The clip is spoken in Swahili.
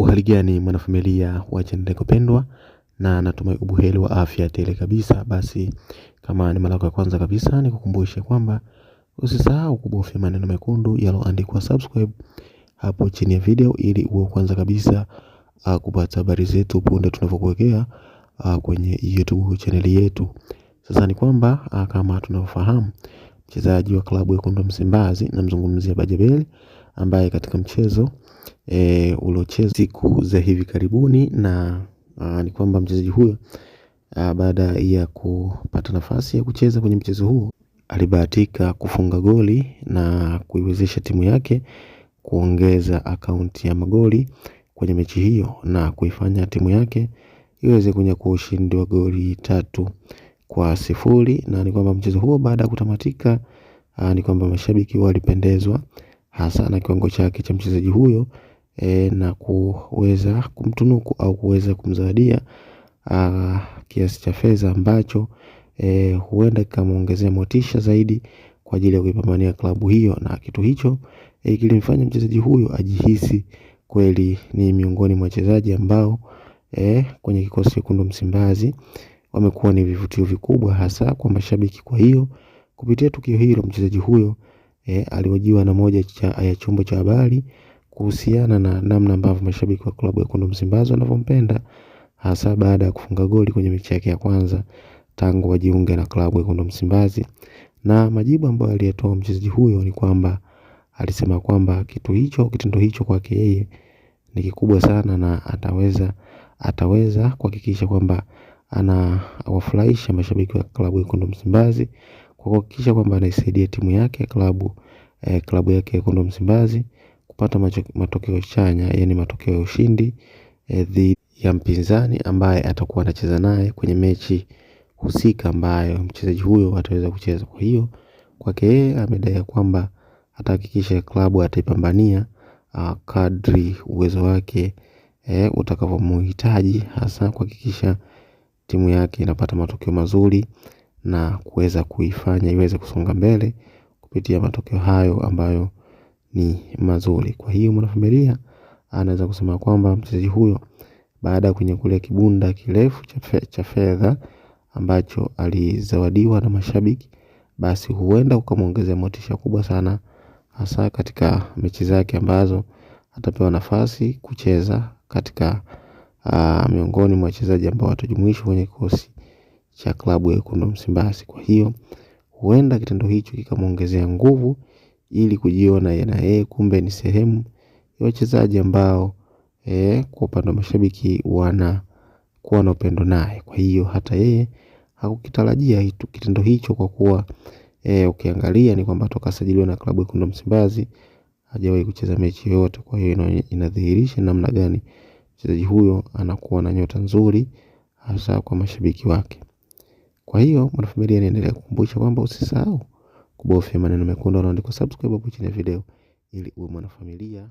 Uhali gani mwanafamilia wa channel yako pendwa, na natumai ubuheri wa afya tele kabisa. Basi kama ni mara yako ya kwanza kabisa, nikukumbushe kwamba usisahau kubofya maneno mekundu yaloandikwa subscribe hapo chini ya video, ili uwe kwanza kabisa kupata habari zetu punde tunavyokuwekea kwenye YouTube channel yetu. Sasa ni kwamba kama tunavyofahamu, mchezaji wa klabu ya Wekundu wa Msimbazi, namzungumzia Bajabel, ambaye katika mchezo uliochezwa siku za hivi karibuni, na ni kwamba mchezaji huyo baada ya kupata nafasi ya kucheza kwenye mchezo huo, alibahatika kufunga goli na kuiwezesha timu yake kuongeza akaunti ya magoli kwenye mechi hiyo, na kuifanya timu yake iweze kunyakua ushindi wa goli 3-0. Na ni kwamba mchezo huo baada ya kutamatika, ni kwamba mashabiki walipendezwa hasa na kiwango chake cha mchezaji huyo, na kuweza kumtunuku au kuweza kumzawadia kiasi cha fedha ambacho huenda kikamuongezea motisha zaidi kwa ajili ya kuipambania klabu hiyo, na kitu hicho kilimfanya mchezaji huyo ajihisi kweli ni miongoni mwa wachezaji ambao kwenye kikosi cha Wekundu wa Msimbazi wamekuwa ni vivutio vikubwa hasa kwa mashabiki. Kwa hiyo kupitia tukio hilo, mchezaji huyo alihojiwa na moja ya chombo cha habari kuhusiana na namna ambavyo mashabiki wa klabu ya Wekundu wa Msimbazi wanavyompenda, hasa baada ya kufunga goli kwenye mechi yake ya kwanza tangu wajiunge na klabu ya Wekundu wa Msimbazi. Na majibu ambayo aliyetoa mchezaji huyo ni kwamba alisema kwamba kitendo hicho kwake yeye ni kikubwa sana, na ataweza kuhakikisha kwamba anawafurahisha mashabiki wa klabu ya Wekundu wa Msimbazi kwa kuhakikisha kwamba anaisaidia timu yake klabu yake ya Wekundu wa Msimbazi kupata matokeo chanya, yani matokeo ya ushindi dhidi ya mpinzani ambaye atakuwa anacheza naye kwenye mechi husika ambayo mchezaji huyo ataweza kucheza. Kwa hiyo kwake yeye amedai kwamba atahakikisha klabu ataipambania kadri uwezo wake utakavyomhitaji, hasa kuhakikisha timu yake inapata matokeo mazuri na kuweza kuifanya iweze kusonga mbele kupitia matokeo hayo ambayo ni mazuri. Kwa hiyo mwanafamilia anaweza kusema kwamba mchezaji huyo baada ya kunyakulia kibunda kirefu cha fedha ambacho alizawadiwa na mashabiki, basi huenda ukamuongezea motisha kubwa sana, hasa katika mechi zake ambazo atapewa nafasi kucheza katika miongoni mwa wachezaji ambao watajumuishwa kwenye kikosi cha klabu ya Wekundu wa Msimbazi. Kwa hiyo huenda kitendo hicho kikamuongezea nguvu, ili kujiona yeye kumbe ni sehemu ya wachezaji ambao kwa upande wa mashabiki wanakuwa na upendo naye. Kwa hiyo hata yeye hakukitarajia kitendo hicho, kwa kuwa ukiangalia ni kwamba toka sajiliwa na klabu ya Wekundu wa Msimbazi hajawahi kucheza mechi yoyote. Kwa hiyo inadhihirisha namna gani mchezaji huyo anakuwa na nyota nzuri hasa kwa mashabiki wake. Kwa hiyo mwanafamilia, niendelea kukumbusha kwamba usisahau kubofya maneno mekundu yanayoandikwa subscribe hapo chini ya video, ili uwe mwanafamilia